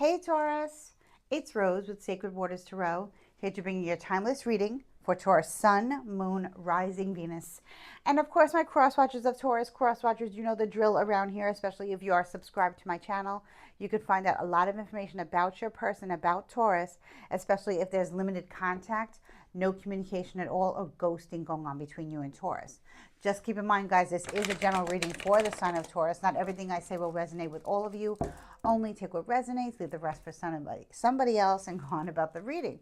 Hey Taurus, it's Rose with Sacred Waters Tarot, here to bring you your timeless reading for Taurus Sun, Moon, Rising, Venus. And of course, my cross watchers of Taurus, cross watchers, you know the drill around here, especially if you are subscribed to my channel. You can find out a lot of information about your person, about Taurus, especially if there's limited contact, no communication at all, or ghosting going on between you and Taurus. Just keep in mind, guys, this is a general reading for the sign of Taurus. Not everything I say will resonate with all of you. Only take what resonates, leave the rest for somebody else, and go on about the reading.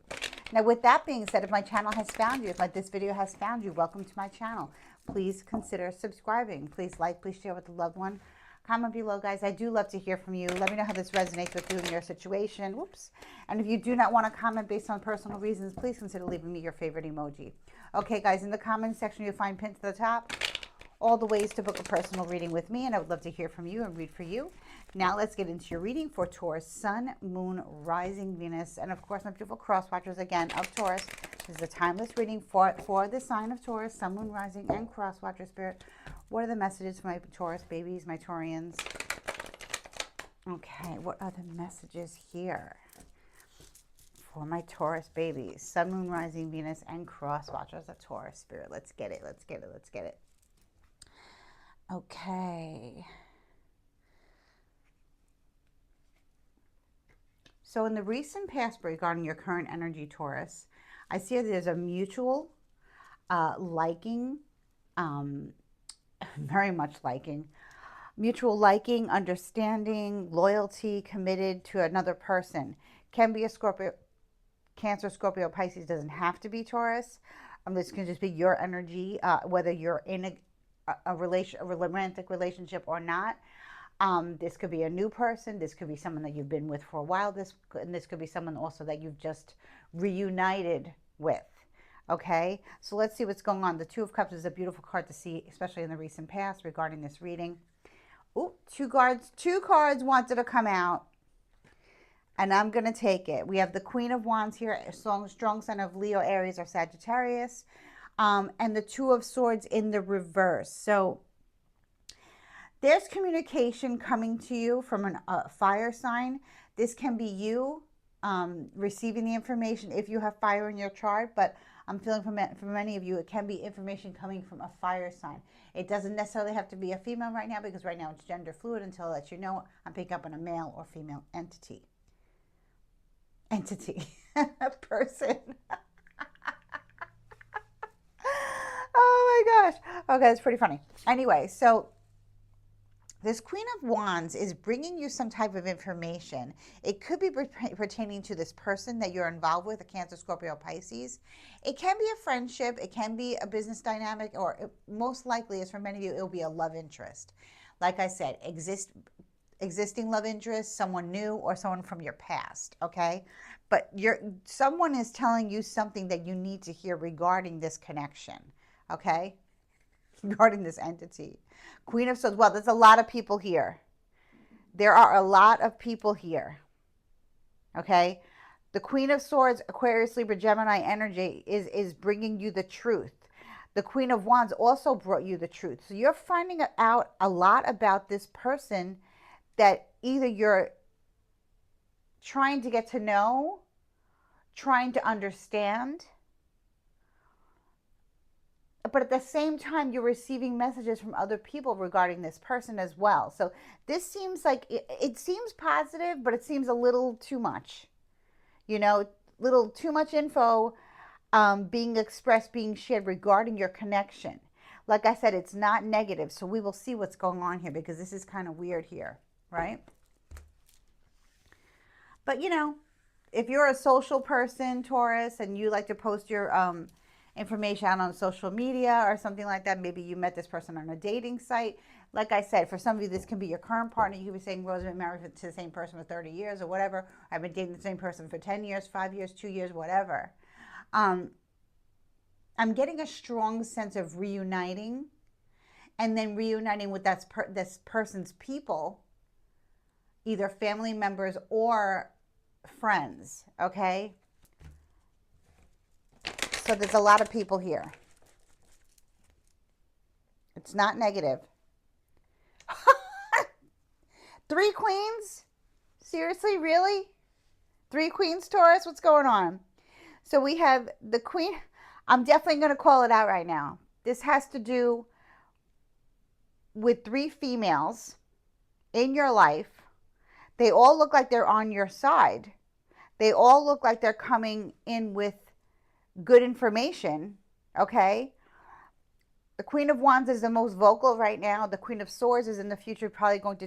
Now, with that being said, if my channel has found you, if this video has found you, welcome to my channel. Please consider subscribing. Please like, please share with a loved one. Comment below, guys. I do love to hear from you. Let me know how this resonates with you and your situation. Whoops. And if you do not want to comment based on personal reasons, please consider leaving me your favorite emoji. Okay, guys, in the comments section, you'll find pinned to the top all the ways to book a personal reading with me, and I would love to hear from you and read for you. Now let's get into your reading for Taurus, Sun, Moon, Rising, Venus, and of course my beautiful cross watchers again of Taurus. This is a timeless reading for the sign of Taurus, Sun, Moon, Rising, and cross watcher spirit. What are the messages for my Taurus babies, my Taurians? Okay, what are the messages here for my Taurus babies, Sun, Moon, Rising, Venus, and cross watchers of Taurus spirit? Let's get it, let's get it, let's get it. Okay. So in the recent past regarding your current energy, Taurus, I see that there's a mutual liking, very much liking, mutual liking, understanding, loyalty, committed to another person. Can be a Scorpio, Cancer, Scorpio, Pisces, doesn't have to be Taurus. This can just be your energy, whether you're in a romantic relationship or not. This could be a new person. This could be someone that you've been with for a while. This could be someone also that you've just reunited with. Okay, so let's see what's going on. The Two of Cups is a beautiful card to see, especially in the recent past regarding this reading. Ooh, two cards wanted to come out, and I'm going to take it. We have the Queen of Wands here, a strong sign of Leo, Aries, or Sagittarius. And the Two of Swords in the reverse. So there's communication coming to you from a fire sign. This can be you receiving the information if you have fire in your chart, but I'm feeling for many of you, it can be information coming from a fire sign. It doesn't necessarily have to be a female right now, because right now it's gender fluid until I let you know I'm picking up on a male or female entity. Person. Oh my gosh. Okay, it's pretty funny. Anyway, so this Queen of Wands is bringing you some type of information. It could be pertaining to this person that you're involved with, a Cancer, Scorpio, Pisces. It can be a friendship. It can be a business dynamic, or most likely, as for many of you, it will be a love interest. Like I said, existing love interest, someone new, or someone from your past, okay? But someone is telling you something that you need to hear regarding this connection. Okay, regarding this entity. Queen of Swords. Well, there's a lot of people here. There are a lot of people here. Okay, the Queen of Swords, Aquarius, Libra, Gemini energy is bringing you the truth. The Queen of Wands also brought you the truth. So you're finding out a lot about this person that either you're trying to get to know, trying to understand, but at the same time, you're receiving messages from other people regarding this person as well. So this seems like, it seems positive, but it seems a little too much. You know, little too much info being expressed, being shared regarding your connection. Like I said, it's not negative. So we will see what's going on here, because this is kind of weird here, right? But, you know, if you're a social person, Taurus, and you like to post your information out on social media or something like that, maybe you met this person on a dating site. Like I said, for some of you, this can be your current partner. You could be saying, Rose, I've been married to the same person for 30 years or whatever. I've been dating the same person for 10 years, 5 years, 2 years, whatever. I'm getting a strong sense of reuniting, and then reuniting with this person's people, either family members or friends, okay? So there's a lot of people here. It's not negative. 3 queens, Seriously, really? Three queens, Taurus? What's going on? So we have the queen. I'm definitely going to call it out right now. This has to do with three females in your life. They all look like they're on your side. They all look like they're coming in with good information, okay? The Queen of Wands is the most vocal right now. The Queen of Swords is in the future probably going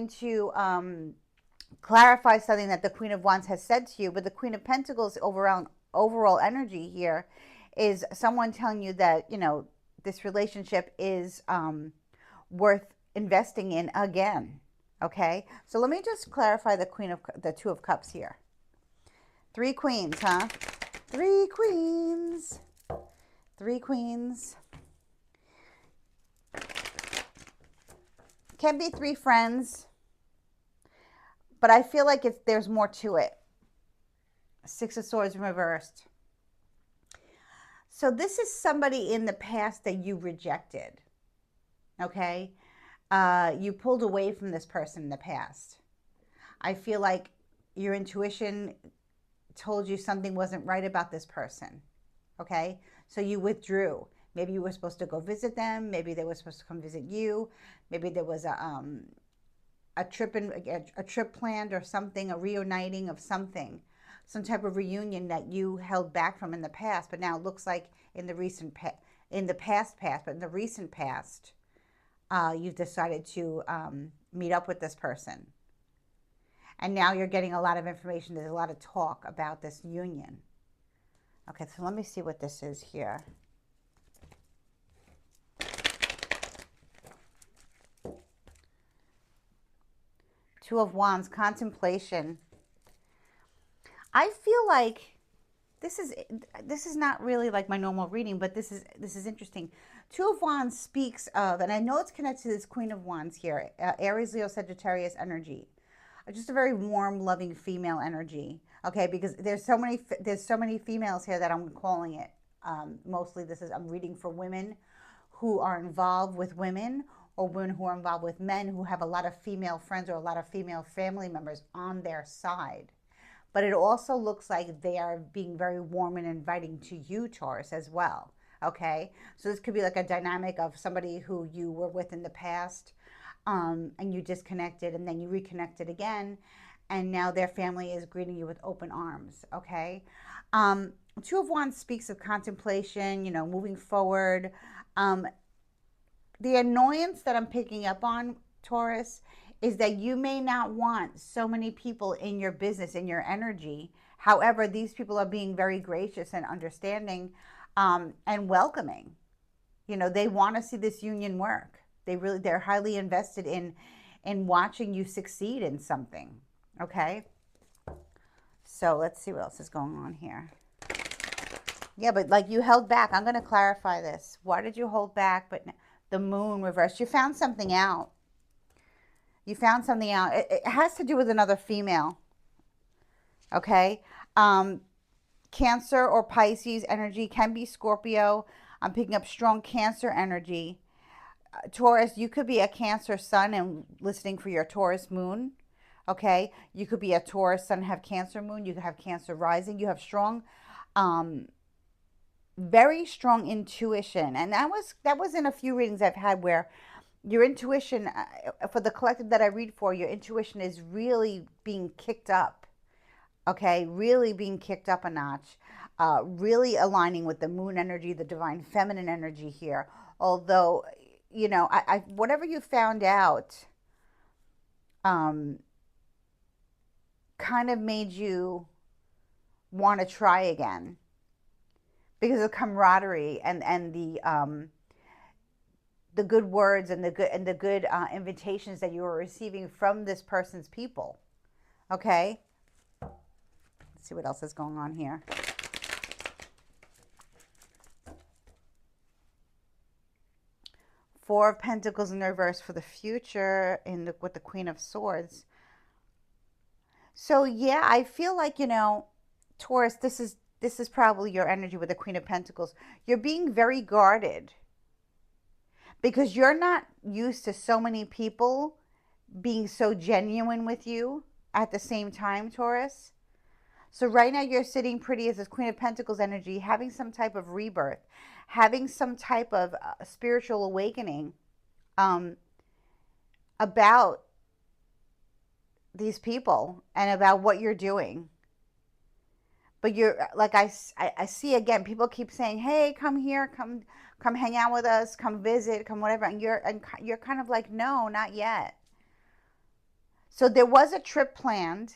to clarify something that the Queen of Wands has said to you. But the Queen of Pentacles overall energy here is someone telling you that, you know, this relationship is worth investing in again. Okay, so let me just clarify the Two of Cups here. Three queens, huh? Three queens. Three queens. Can be three friends, but I feel like there's more to it. Six of Swords reversed. So this is somebody in the past that you rejected. Okay, you pulled away from this person in the past. I feel like your intuition told you something wasn't right about this person. Okay, so you withdrew. Maybe you were supposed to go visit them. Maybe they were supposed to come visit you. Maybe there was a trip planned or something, a reuniting of something, some type of reunion that you held back from in the past. But now it looks like in the recent past, you've decided to meet up with this person. And now you're getting a lot of information. There's a lot of talk about this union. Okay, so let me see what this is here. Two of Wands, contemplation. I feel like this is not really like my normal reading, but this is interesting. Two of Wands speaks of, and I know it's connected to this Queen of Wands here, Aries, Leo, Sagittarius energy. Just a very warm, loving female energy. Okay, because there's so many females here that I'm calling it. Mostly I'm reading for women who are involved with women, or women who are involved with men who have a lot of female friends or a lot of female family members on their side. But it also looks like they are being very warm and inviting to you, Taurus, as well. Okay, so this could be like a dynamic of somebody who you were with in the past, and you disconnected, and then you reconnected again, and now their family is greeting you with open arms. Okay, Two of Wands speaks of contemplation, you know, moving forward. The annoyance that I'm picking up on, Taurus, is that you may not want so many people in your business, in your energy. However, these people are being very gracious and understanding, and welcoming. You know, they want to see this union work. They're highly invested in watching you succeed in something. Okay, so let's see what else is going on here. Yeah, but like you held back. I'm going to clarify this. Why did you hold back? But the Moon reversed. You found something out. You found something out. It has to do with another female. Okay, Cancer or Pisces energy, can be Scorpio. I'm picking up strong Cancer energy. Taurus, you could be a Cancer sun and listening for your Taurus moon. Okay, you could be a Taurus sun, have Cancer moon. You could have Cancer rising. You have strong, very strong intuition, and that was in a few readings I've had where your intuition, for the collective that I read for, your intuition is really being kicked up. Okay, really being kicked up a notch, really aligning with the moon energy, the divine feminine energy here. Although, you know, whatever you found out, kind of made you want to try again because of camaraderie and the good words and the good invitations that you were receiving from this person's people. Okay, let's see what else is going on here. Four of Pentacles in reverse for the future with the Queen of Swords. So yeah, I feel like, you know, Taurus, this is probably your energy with the Queen of Pentacles. You're being very guarded because you're not used to so many people being so genuine with you at the same time, Taurus. So right now you're sitting pretty as this Queen of Pentacles energy, having some type of rebirth, having some type of spiritual awakening um, about these people and about what you're doing. But you're like, I see again, people keep saying, hey, come here, come hang out with us, come visit, come whatever. And you're kind of like, no, not yet. So there was a trip planned.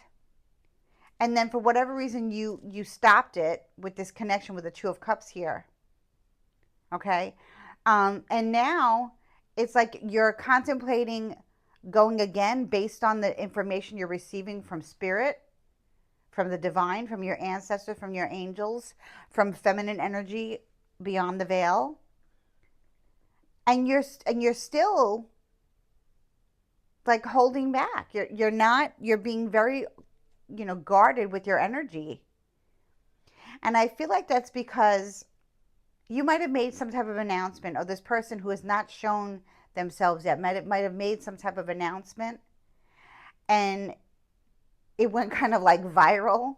And then for whatever reason, you stopped it with this connection with the Two of Cups here. Okay. And now it's like you're contemplating going again based on the information you're receiving from spirit, from the divine, from your ancestors, from your angels, from feminine energy beyond the veil. And you're still like holding back. You're being very, guarded with your energy. And I feel like that's because you might have made some type of announcement, or this person who has not shown themselves yet might have made some type of announcement, and it went kind of like viral,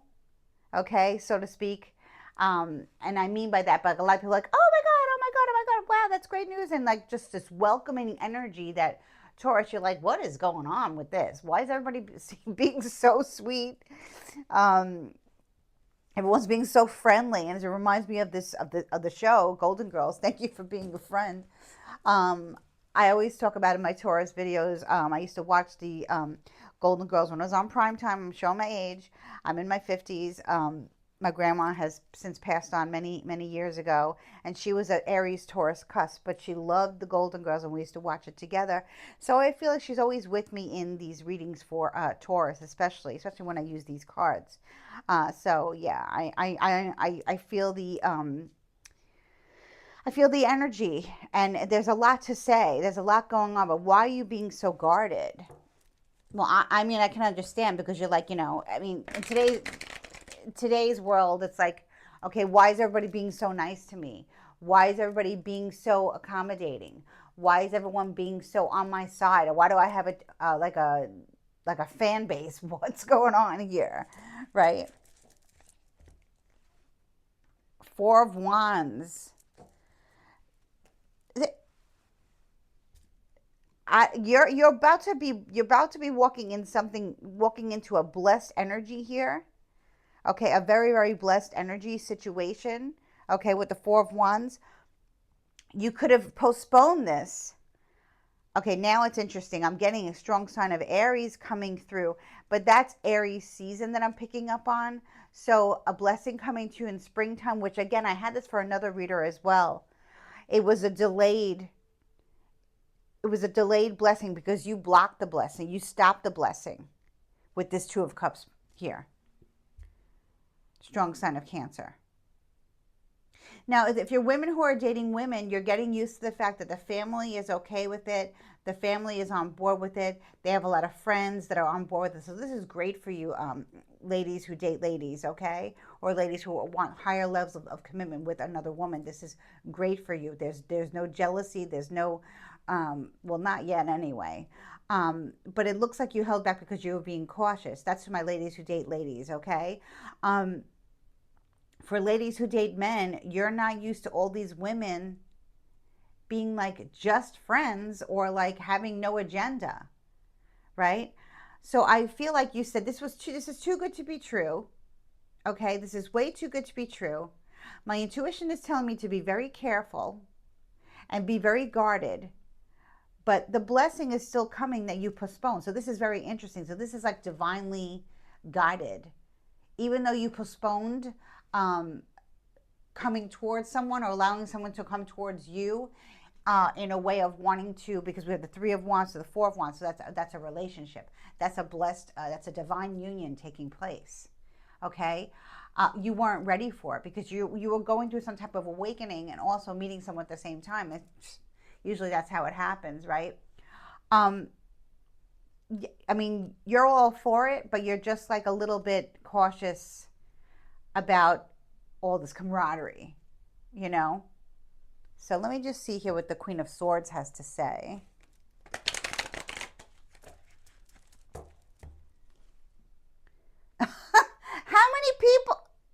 okay, so to speak. And I mean by that, but a lot of people are like, oh my God, oh my God, oh my God, wow, that's great news. And like just this welcoming energy that Taurus, you're like, what is going on with this? Why is everybody being so sweet? Everyone's being so friendly, and it reminds me of this of the show Golden Girls. Thank you for being a friend. I always talk about in my Taurus videos. I used to watch the Golden Girls when I was on prime time. I'm showing my age. I'm in my 50s. My grandma has since passed on many years ago, and she was at Aries Taurus cusp, but she loved the Golden Girls, and we used to watch it together. So I feel like she's always with me in these readings for Taurus, especially when I use these cards. So yeah, I feel the energy, and there's a lot to say. There's a lot going on, but why are you being so guarded? Well, I mean, I can understand because you're like, I mean, in today's world, it's like, okay, why is everybody being so nice to me? Why is everybody being so accommodating? Why is everyone being so on my side? Or why do I have like a fan base? What's going on here, right? Four of Wands. You're about to be walking into a blessed energy here. Okay, a very, very blessed energy situation. Okay, with the Four of Wands. You could have postponed this. Okay, now it's interesting. I'm getting a strong sign of Aries coming through, but that's Aries season that I'm picking up on. So a blessing coming to you in springtime, which again, I had this for another reader as well. It was a delayed blessing because you blocked the blessing. You stopped the blessing with this Two of Cups here. Strong sign of Cancer. Now, if you're women who are dating women, you're getting used to the fact that the family is okay with it. The family is on board with it. They have a lot of friends that are on board with it. So this is great for you, ladies who date ladies, okay? Or ladies who want higher levels of commitment with another woman. This is great for you. There's no jealousy. There's no, well, not yet anyway. But it looks like you held back because you were being cautious. That's for my ladies who date ladies, okay? For ladies who date men, you're not used to all these women being like just friends or like having no agenda, right? So I feel like you said this is too good to be true. Okay, this is way too good to be true. My intuition is telling me to be very careful and be very guarded. But the blessing is still coming that you postponed. So this is very interesting. So this is like divinely guided. Even though you postponed coming towards someone or allowing someone to come towards you in a way of wanting to, because we have the Three of Wands to the Four of Wands, so that's a relationship. That's a blessed, that's a divine union taking place. Okay, you weren't ready for it because you were going through some type of awakening and also meeting someone at the same time. Usually that's how it happens, right? I mean, you're all for it, but you're just like a little bit cautious about all this camaraderie, So let me just see here what the Queen of Swords has to say.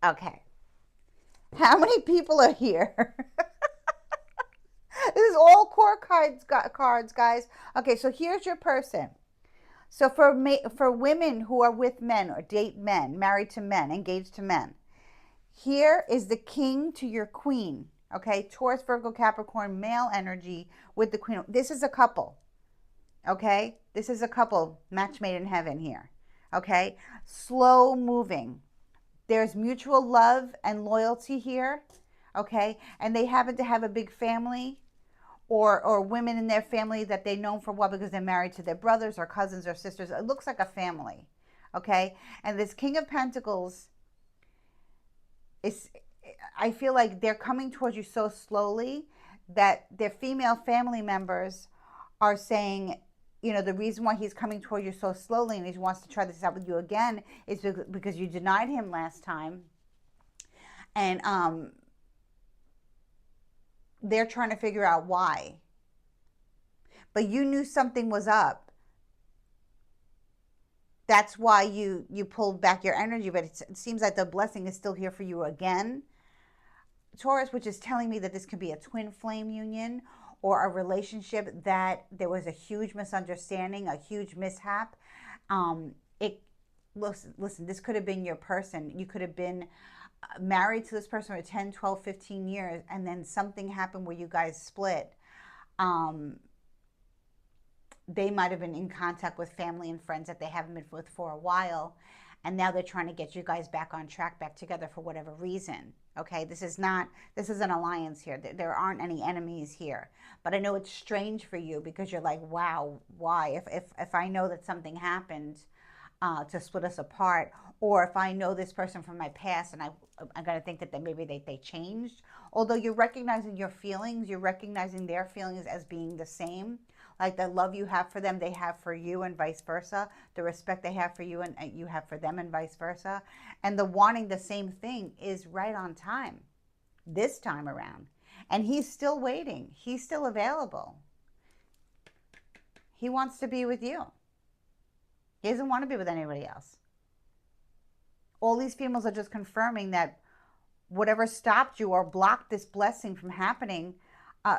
Okay. How many people are here? This is all core cards, guys. Okay, so here's your person. So for women who are with men or date men, married to men, engaged to men, here is the king to your queen. Okay, Taurus, Virgo, Capricorn, male energy with the queen. This is a couple. Okay, this is a couple, match made in heaven here. Okay, slow moving. There's mutual love and loyalty here. Okay, and they happen to have a big family, or women in their family that they know for what, because they're married to their brothers or cousins or sisters. It looks like a family. Okay, and this King of Pentacles is, I feel like they're coming towards you so slowly that their female family members are saying, you know, the reason why he's coming toward you so slowly and he wants to try this out with you again is because you denied him last time. And they're trying to figure out why. But you knew something was up. That's why you pulled back your energy. But it seems like the blessing is still here for you again, Taurus, which is telling me that this could be a twin flame union or a relationship that there was a huge misunderstanding, a huge mishap. It listen, this could have been your person. You could have been married to this person for 10, 12, 15 years, and then something happened where you guys split. They might have been in contact with family and friends that they haven't been with for a while, and now they're trying to get you guys back on track, back together for whatever reason. Okay, this is an alliance here. There aren't any enemies here. But I know it's strange for you because you're like, wow, why? If I know that something happened to split us apart, or if I know this person from my past and I'm going to think that maybe they changed. Although you're recognizing your feelings, you're recognizing their feelings as being the same. Like the love you have for them, they have for you, and vice versa. The respect they have for you and you have for them, and vice versa. And the wanting the same thing is right on time this time around. And he's still waiting. He's still available. He wants to be with you. He doesn't want to be with anybody else. All these females are just confirming that whatever stopped you or blocked this blessing from happening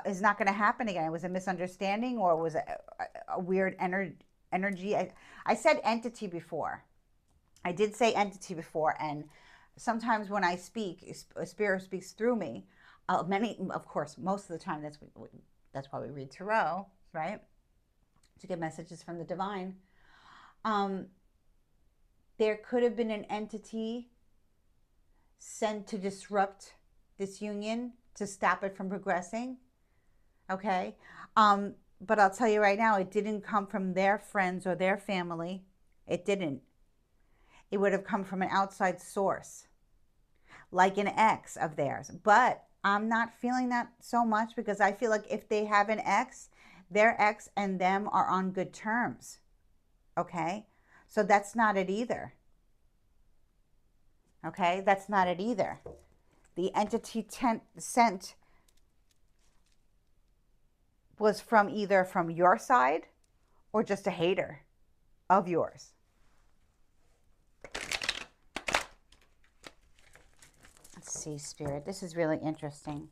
is not going to happen again. It was a misunderstanding, or it was a weird energy. I said entity before. I did say entity before, and sometimes when I speak, Spirit speaks through me. Of course, most of the time, that's why we read tarot, right? To get messages from the divine. There could have been an entity sent to disrupt this union, to stop it from progressing. Okay, but I'll tell you right now, it didn't come from their friends or their family. It didn't. It would have come from an outside source, like an ex of theirs. But I'm not feeling that so much, because I feel like if they have an ex, their ex and them are on good terms. Okay, so that's not it either. Okay, that's not it either. The entity sent was from either from your side or just a hater of yours. Let's see, Spirit. This is really interesting.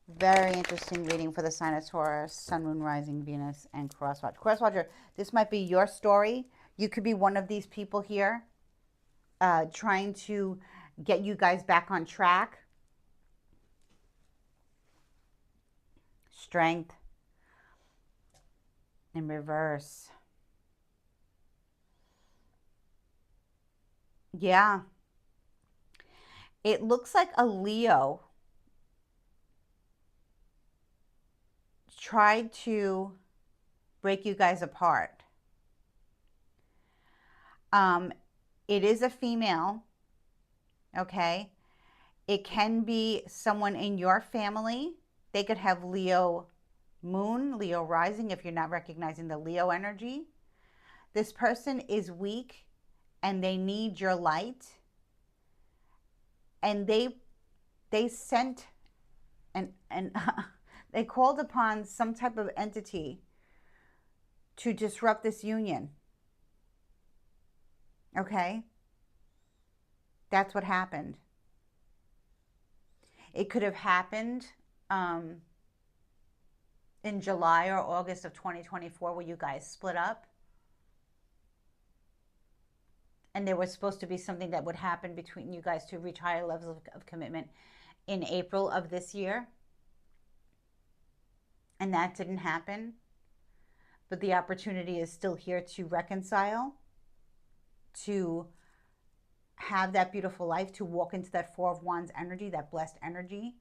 Very interesting reading for the sign of Taurus, Sun, Moon, Rising, Venus, and Crosswatcher. Crosswatcher, this might be your story. You could be one of these people here trying to get you guys back on track. Strength in reverse. Yeah. It looks like a Leo tried to break you guys apart. It is a female, okay? It can be someone in your family. They could have Leo moon, Leo rising, if you're not recognizing the Leo energy. This person is weak and they need your light. And they sent and they called upon some type of entity to disrupt this union. Okay? That's what happened. It could have happened um, in July or August of 2024 where you guys split up. And there was supposed to be something that would happen between you guys to reach higher levels of commitment in April of this year. And that didn't happen. But the opportunity is still here to reconcile, to have that beautiful life, to walk into that Four of Wands energy, that blessed energy,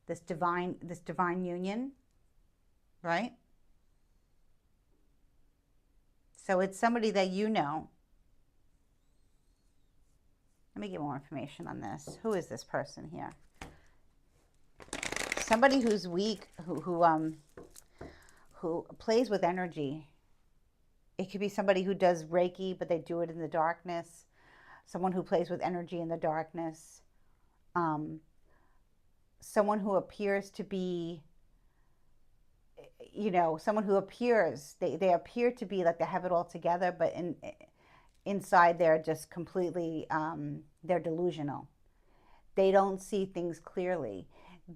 this divine union, right? So it's somebody that you know. Let me get more information on this. Who is this person here? Somebody who's weak, who plays with energy. It could be somebody who does Reiki, but they do it in the darkness. Someone who plays with energy in the darkness. Someone who appears to be, someone who appears, they appear to be like they have it all together, but inside they're just completely, they're delusional. They don't see things clearly.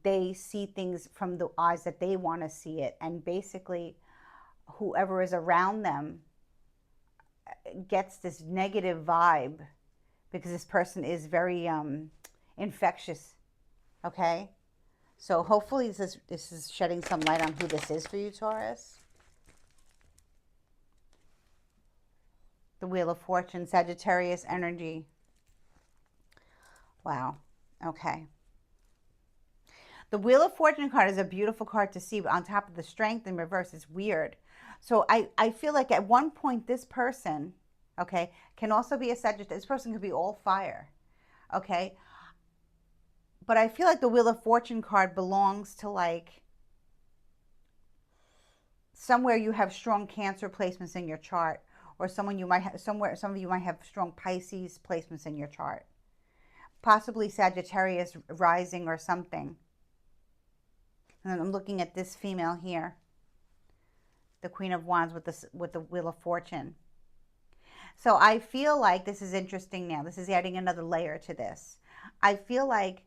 They see things from the eyes that they want to see it. And basically, whoever is around them gets this negative vibe because this person is very infectious. Okay? So hopefully this is shedding some light on who this is for you, Taurus. The Wheel of Fortune, Sagittarius energy. Wow. Okay. The Wheel of Fortune card is a beautiful card to see, but on top of the Strength in reverse, it's weird. So I feel like at one point this person, okay, can also be a Sagittarius. This person could be all fire, okay? But I feel like the Wheel of Fortune card belongs to like somewhere you have strong Cancer placements in your chart, or someone you might have somewhere, some of you might have strong Pisces placements in your chart. Possibly Sagittarius rising or something. And then I'm looking at this female here, the Queen of Wands with the Wheel of Fortune. So I feel like this is interesting now. This is adding another layer to this. I feel like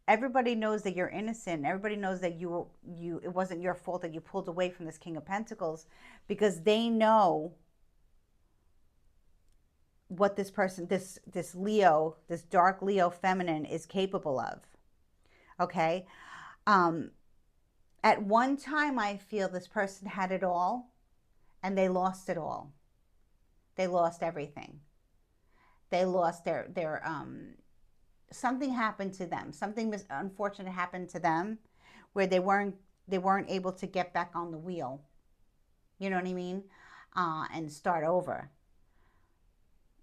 everybody knows that you're innocent. Everybody knows that it wasn't your fault that you pulled away from this King of Pentacles, because they know what this person, this Leo, this dark Leo feminine is capable of. Okay? At one time, I feel this person had it all and they lost it all. They lost everything. They lost their something happened to them. Something unfortunate happened to them where they weren't able to get back on the wheel. You know what I mean? And start over.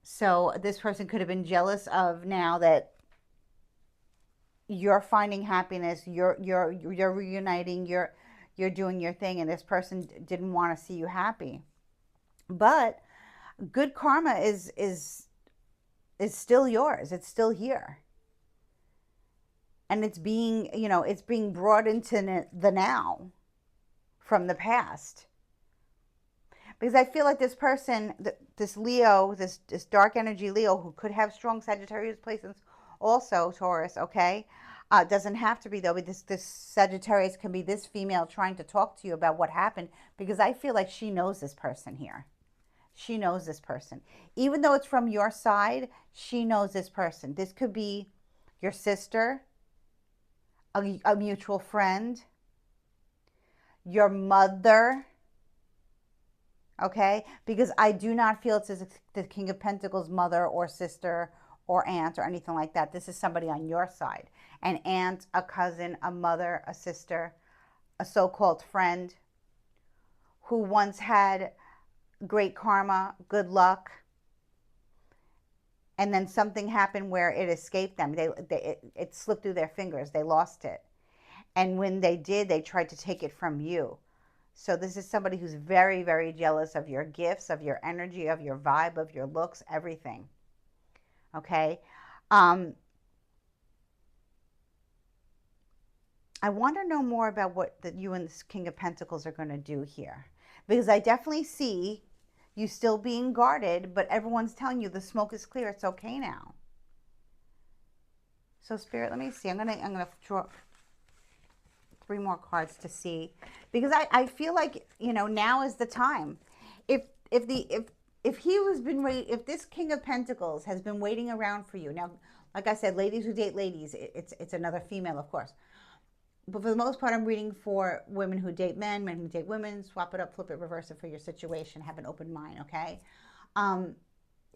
So this person could have been jealous of now that you're finding happiness, you're reuniting, you're doing your thing, and this person didn't want to see you happy. But good karma is still yours. It's still here. And it's being, it's being brought into the now from the past. Because I feel like this person, this Leo, this dark energy Leo, who could have strong Sagittarius placements, also Taurus, okay? Doesn't have to be, though. But this Sagittarius can be this female trying to talk to you about what happened, because I feel like she knows this person here. She knows this person. Even though it's from your side, she knows this person. This could be your sister, a mutual friend, your mother, okay? Because I do not feel it's the King of Pentacles mother or sister or aunt or anything like that. This is somebody on your side. An aunt, a cousin, a mother, a sister, a so-called friend who once had great karma, good luck, and then something happened where it escaped them. It slipped through their fingers. They lost it. And when they did, they tried to take it from you. So this is somebody who's very, very jealous of your gifts, of your energy, of your vibe, of your looks, everything. Okay? I want to know more about what you and this King of Pentacles are going to do here. Because I definitely see You still being guarded, but everyone's telling you the smoke is clear. It's okay now. So Spirit, let me see. I'm gonna draw 3 more cards to see, because I feel like, you know, now is the time. If he was been wait if this King of Pentacles has been waiting around for you now, like I said, ladies who date ladies, it's another female, of course. But for the most part, I'm reading for women who date men, men who date women. Swap it up, flip it, reverse it for your situation. Have an open mind, okay?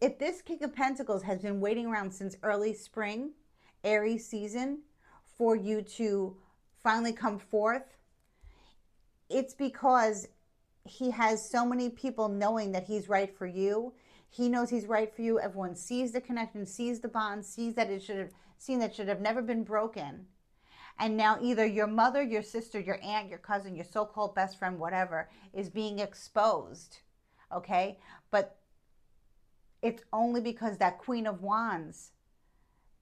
If this King of Pentacles has been waiting around since early spring, Aries season, for you to finally come forth, it's because he has so many people knowing that he's right for you. He knows he's right for you. Everyone sees the connection, sees the bond, sees that it should have never been broken. And now either your mother, your sister, your aunt, your cousin, your so-called best friend, whatever, is being exposed, okay? But it's only because that Queen of Wands,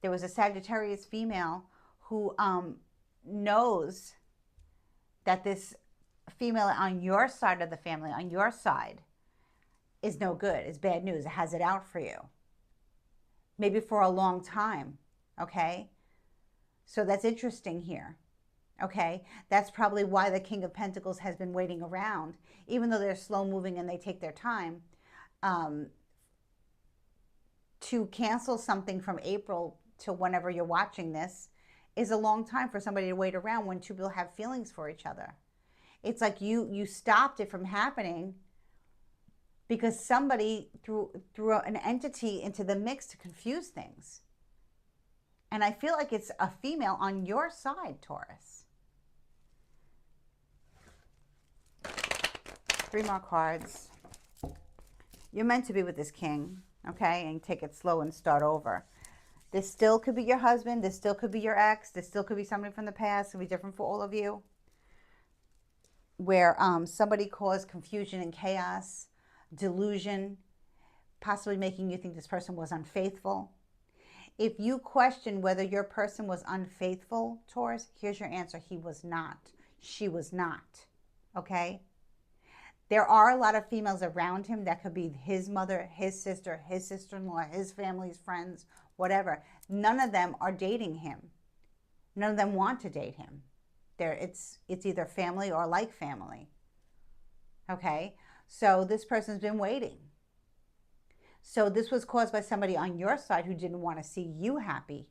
there was a Sagittarius female who knows that this female on your side of the family, on your side, is no good, is bad news, it has it out for you. Maybe for a long time, okay? So that's interesting here, okay? That's probably why the King of Pentacles has been waiting around, even though they're slow moving and they take their time. To cancel something from April to whenever you're watching this is a long time for somebody to wait around when 2 people have feelings for each other. It's like you stopped it from happening because somebody threw an entity into the mix to confuse things. And I feel like it's a female on your side, Taurus. 3 more cards. You're meant to be with this king, okay? And take it slow and start over. This still could be your husband. This still could be your ex. This still could be somebody from the past. It could be different for all of you. Where somebody caused confusion and chaos, delusion, possibly making you think this person was unfaithful. If you question whether your person was unfaithful, Taurus, here's your answer. He was not. She was not. Okay? There are a lot of females around him that could be his mother, his sister-in-law, his family's friends, whatever. None of them are dating him. None of them want to date him. It's either family or like family. Okay? So this person's been waiting. So this was caused by somebody on your side who didn't want to see you happy.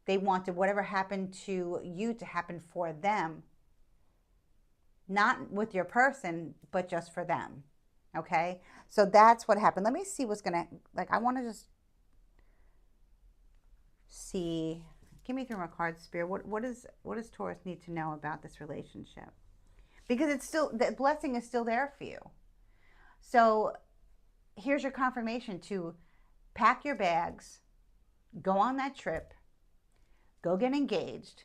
They wanted whatever happened to you to happen for them. Not with your person, but just for them. Okay? So that's what happened. Let me see what's going to, like, I want to just see. Give me 3 more cards, Spirit. What does Taurus need to know about this relationship? Because it's still, the blessing is still there for you. So here's your confirmation to pack your bags, go on that trip, go get engaged,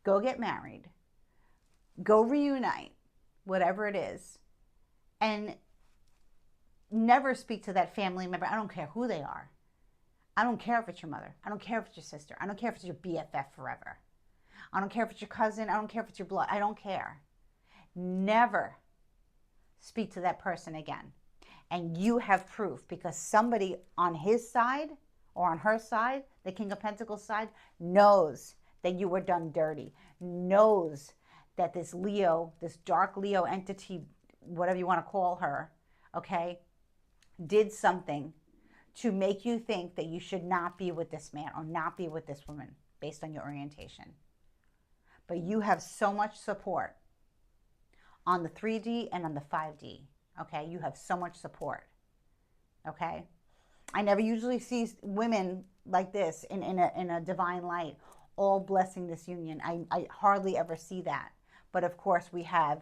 go get married, go reunite, whatever it is, and never speak to that family member. I don't care who they are. I don't care if it's your mother. I don't care if it's your sister. I don't care if it's your BFF forever. I don't care if it's your cousin. I don't care if it's your blood. I don't care. Never speak to that person again. And you have proof because somebody on his side or on her side, the King of Pentacles side, knows that you were done dirty, knows that this Leo, this dark Leo entity, whatever you want to call her, okay, did something to make you think that you should not be with this man or not be with this woman based on your orientation. But you have so much support on the 3D and on the 5D. Okay, you have so much support. Okay, I never usually see women like this in a divine light, all blessing this union. I hardly ever see that. But of course, we have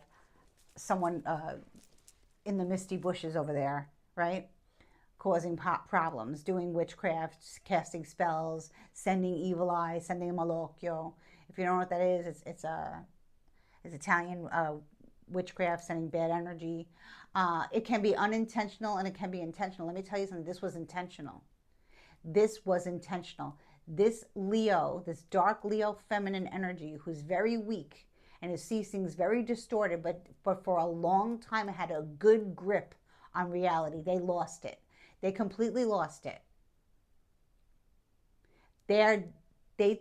someone in the misty bushes over there, right? Causing problems, doing witchcraft, casting spells, sending evil eyes, sending a malocchio. If you don't know what that is, it's Italian witchcraft, sending bad energy. It can be unintentional and it can be intentional. Let me tell you something. This was intentional. This was intentional. This Leo, this dark Leo feminine energy, who's very weak and who sees things very distorted, but for a long time had a good grip on reality. They lost it. They completely lost it. They're, they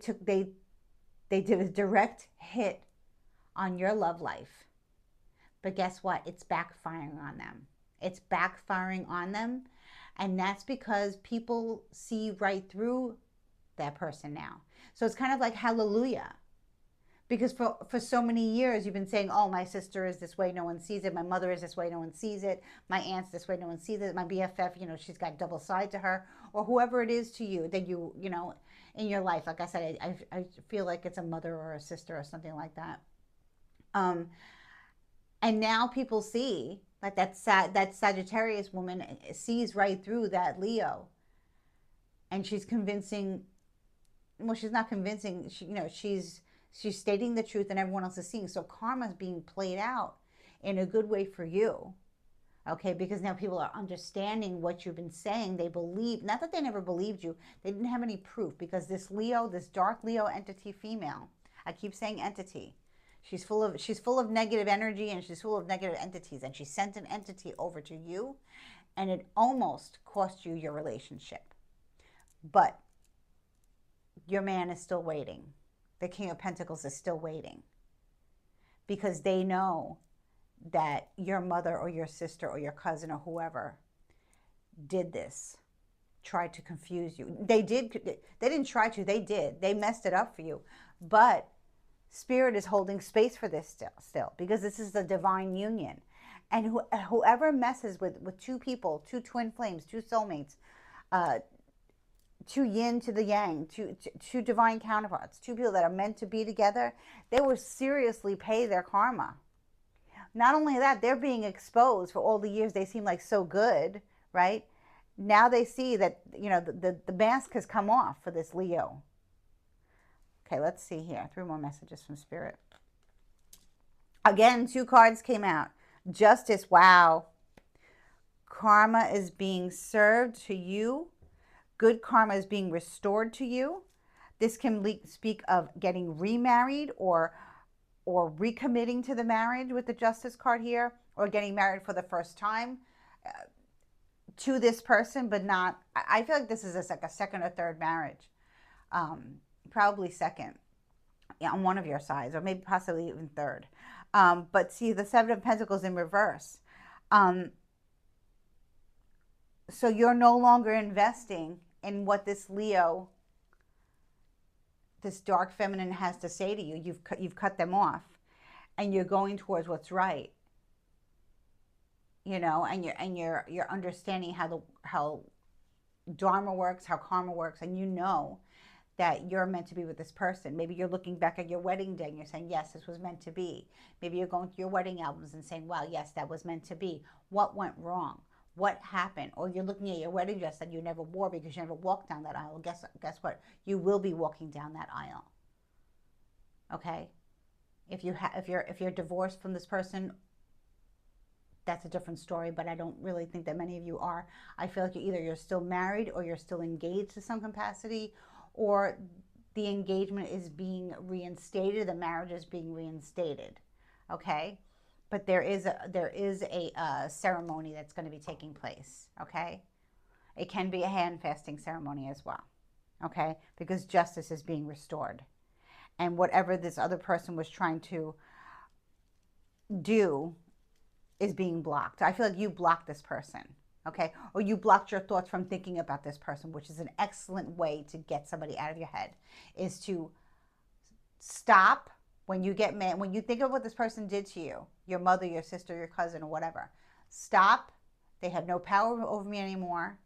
did a direct hit on your love life. But guess what? It's backfiring on them. It's backfiring on them. And that's because people see right through that person now. So it's kind of like hallelujah. Because for so many years you've been saying, oh, my sister is this way, no one sees it. My mother is this way, no one sees it. My aunt's this way, no one sees it. My BFF, she's got double side to her. Or whoever it is to you that in your life. Like I said, I feel like it's a mother or a sister or something like that. And now people see, like that Sagittarius woman sees right through that Leo. And she's convincing, well, she's not convincing, she's stating the truth and everyone else is seeing. So karma is being played out in a good way for you. Okay, because now people are understanding what you've been saying. They believe, not that they never believed you, they didn't have any proof, because this Leo, this dark Leo entity female, I keep saying entity, she's full of negative energy, and she's full of negative entities, and she sent an entity over to you, and it almost cost you your relationship. But your man is still waiting. The King of Pentacles is still waiting, because they know that your mother or your sister or your cousin or whoever did this, tried to confuse you. They didn't try to, they did. They messed it up for you. But Spirit is holding space for this still, because this is the divine union. And whoever messes with two people, two twin flames, two soulmates, two yin to the yang, two divine counterparts, two people that are meant to be together, they will seriously pay their karma. Not only that, they're being exposed for all the years they seem like so good, right? Now they see that, the mask has come off for this Leo. Okay, let's see here. 3 more messages from Spirit. Again, 2 cards came out. Justice, wow. Karma is being served to you. Good karma is being restored to you. This can speak of getting remarried or recommitting to the marriage with the Justice card here, or getting married for the first time to this person, but not, I feel like this is like a second or third marriage. Probably second, on one of your sides, or maybe possibly even third. But see, the 7 of Pentacles in reverse. So you're no longer investing in what this Leo, this dark feminine, has to say to you. You've cut them off, and you're going towards what's right. And you're understanding how Dharma works, how karma works, and that you're meant to be with this person. Maybe you're looking back at your wedding day and you're saying, yes, this was meant to be. Maybe you're going through your wedding albums and saying, wow, yes, that was meant to be. What went wrong? What happened? Or you're looking at your wedding dress that you never wore because you never walked down that aisle. Guess what? You will be walking down that aisle. Okay? If you're divorced from this person, that's a different story, but I don't really think that many of you are. I feel like you're still married, or you're still engaged to some capacity, or the engagement is being reinstated, the marriage is being reinstated. Okay? But there is a ceremony that's going to be taking place. Okay? It can be a hand fasting ceremony as well. Okay? Because justice is being restored. And whatever this other person was trying to do is being blocked. I feel like you blocked this person. Okay? Or you blocked your thoughts from thinking about this person, which is an excellent way to get somebody out of your head, is to stop. When you get mad, when you think of what this person did to you, your mother, your sister, your cousin, or whatever, stop. They have no power over me anymore.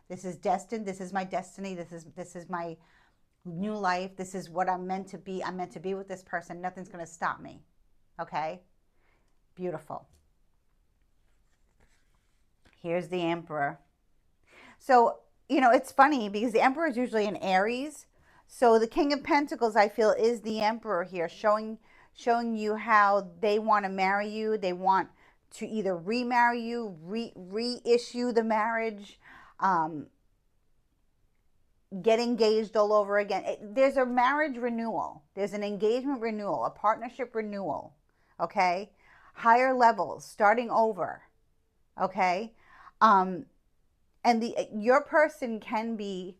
This is destined. This is my destiny. This is my new life. This is what I'm meant to be. I'm meant to be with this person. Nothing's going to stop me. Okay? Beautiful. Here's the Emperor. So, it's funny because the Emperor is usually in Aries. So the King of Pentacles, I feel, is the Emperor here, showing you how they want to marry you. They want to either remarry you, reissue the marriage, get engaged all over again. There's a marriage renewal. There's an engagement renewal, a partnership renewal. Okay? Higher levels, starting over. Okay? Um, and your person can be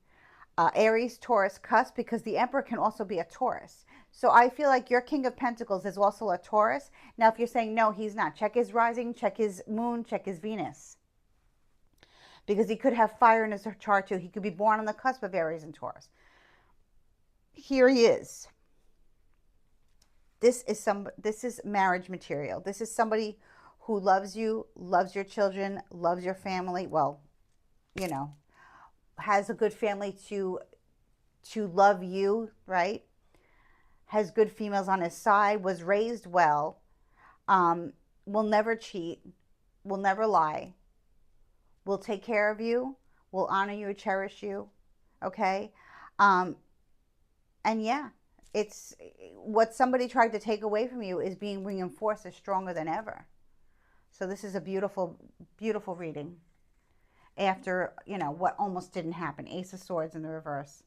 Aries, Taurus, cusp, because the Emperor can also be a Taurus. So I feel like your King of Pentacles is also a Taurus. Now, if you're saying no, he's not, check his rising, check his moon, check his Venus, because he could have fire in his chart too. He could be born on the cusp of Aries and Taurus. Here he is. This is marriage material. This is somebody who loves you, loves your children, loves your family. Well, you know, has a good family to love you, right? Has good females on his side, was raised well, will never cheat, will never lie, will take care of you, will honor you, cherish you, okay? Um, and yeah, it's what somebody tried to take away from you is being reinforced as stronger than ever. So this is a beautiful, beautiful reading after, you know, what almost didn't happen. Ace of Swords in the reverse.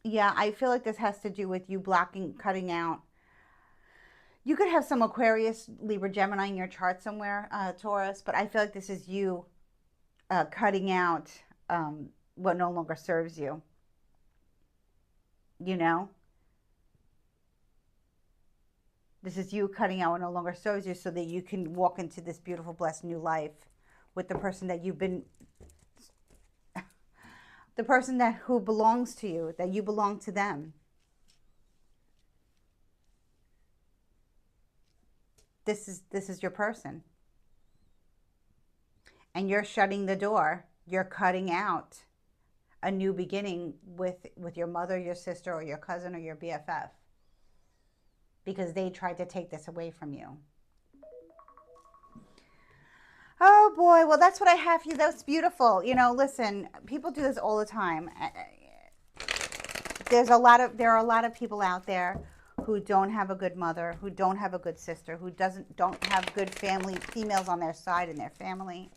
Yeah, I feel like this has to do with you blocking, cutting out. You could have some Aquarius, Libra, Gemini in your chart somewhere, Taurus, but I feel like this is you cutting out what no longer serves you. You know? This is you cutting out what no longer serves you so that you can walk into this beautiful, blessed new life with the person that you've been, the person that who belongs to you, that you belong to them. This is your person. And you're shutting the door. You're cutting out a new beginning with your mother, your sister, or your cousin, or your BFF, because they tried to take this away from you. Oh boy, well that's what I have for you. That's beautiful. You know, listen, people do this all the time. There are a lot of people out there who don't have a good mother, who don't have a good sister, who don't have good family, females on their side in their family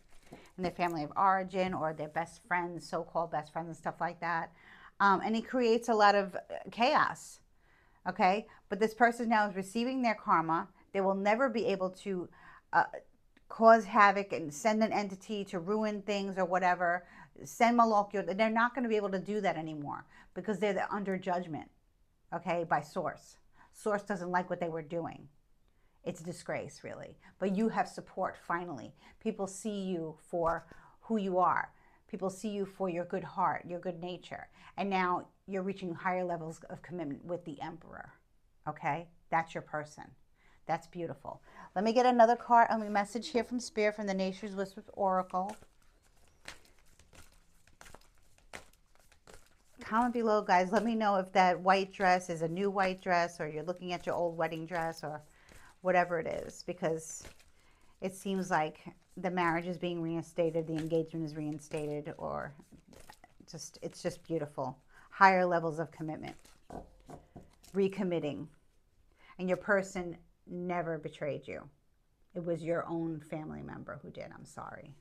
of origin, or their best friends, so-called best friends and stuff like that. And it creates a lot of chaos. Okay, but this person now is receiving their karma. They will never be able to cause havoc and send an entity to ruin things or whatever, send malocchio. They're not going to be able to do that anymore because they're under judgment, okay, by source. Source doesn't like what they were doing. It's a disgrace, really. But you have support, finally. People see you for who you are. People see you for your good heart, your good nature. And now you're reaching higher levels of commitment with the Emperor, okay? That's your person. That's beautiful. Let me get another card, a message here from Spirit from the Nature's Whispers Oracle. Comment below, guys. Let me know if that white dress is a new white dress, or you're looking at your old wedding dress, or whatever it is, because it seems like the marriage is being reinstated, the engagement is reinstated, or it's just beautiful. Higher levels of commitment, recommitting. And your person never betrayed you. It was your own family member who did. I'm sorry.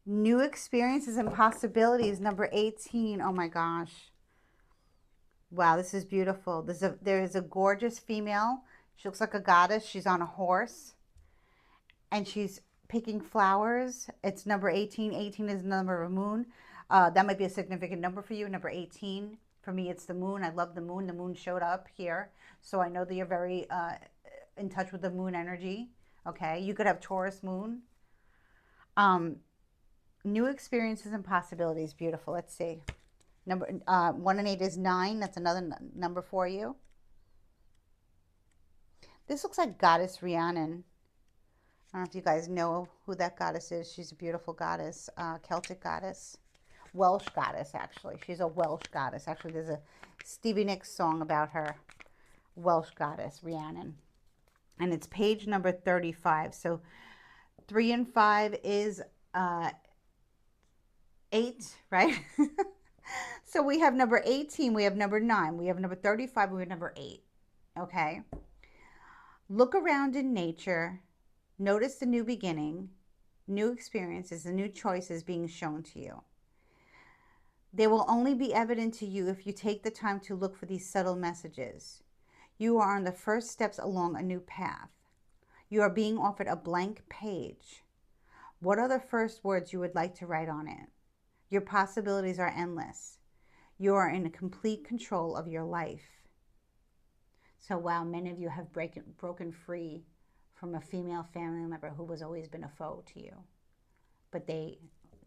New experiences and possibilities, number 18. Oh my gosh. Wow, this is beautiful. There is a gorgeous female. She looks like a goddess. She's on a horse and she's picking flowers. It's number 18. 18 is the number of a moon. That might be a significant number for you, number 18. For me, it's the moon. I love the moon. The moon showed up here. So I know that you're very in touch with the moon energy. Okay, you could have Taurus moon. New experiences and possibilities. Beautiful. Let's see. Number 1 and 8 is 9. That's another number for you. This looks like Goddess Rhiannon. I don't know if you guys know who that goddess is. She's a beautiful goddess, Celtic goddess, Welsh goddess, actually. She's a Welsh goddess. Actually, there's a Stevie Nicks song about her, Welsh goddess, Rhiannon. And it's page number 35. So 3 and 5 is 8, right? So we have number 18, we have number 9, we have number 35, we have number 8. Okay? Look around in nature. Notice the new beginning, new experiences, and new choices being shown to you. They will only be evident to you if you take the time to look for these subtle messages. You are on the first steps along a new path. You are being offered a blank page. What are the first words you would like to write on it? Your possibilities are endless. You are in complete control of your life. So while many of you have broken free from a female family member who was always been a foe to you, but they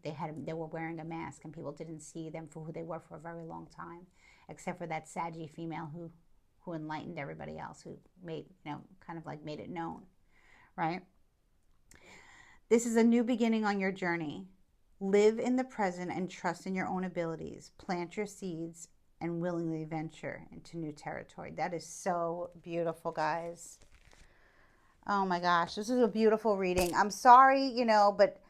were wearing a mask and people didn't see them for who they were for a very long time, except for that saggy female who enlightened everybody else, who made, kind of like made it known, right? This is a new beginning on your journey. Live in the present and trust in your own abilities. Plant your seeds and willingly venture into new territory. That is so beautiful, guys. Oh my gosh, this is a beautiful reading. I'm sorry, but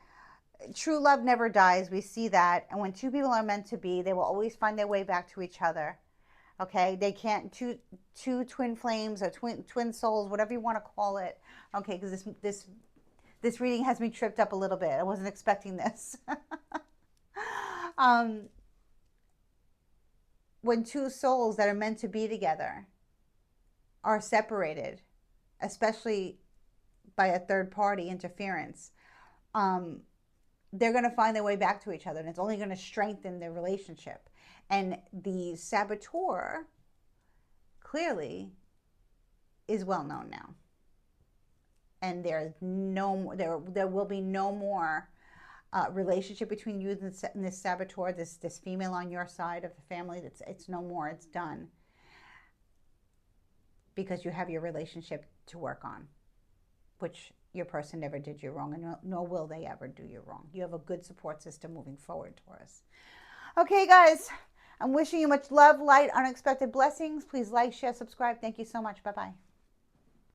true love never dies. We see that. And when two people are meant to be, they will always find their way back to each other. Okay, they can't, two twin flames or twin souls, whatever you want to call it. Okay, because this reading has me tripped up a little bit. I wasn't expecting this. When two souls that are meant to be together are separated, especially by a third party interference, they're going to find their way back to each other, and it's only going to strengthen their relationship. And the saboteur clearly is well known now, and there will be no more relationship between you and this saboteur, this female on your side of the family. It's no more. It's done, because you have your relationship to work on, which your person never did you wrong, and nor will they ever do you wrong. You have a good support system moving forward, Taurus. Okay, guys, I'm wishing you much love, light, unexpected blessings. Please like, share, subscribe. Thank you so much. Bye-bye.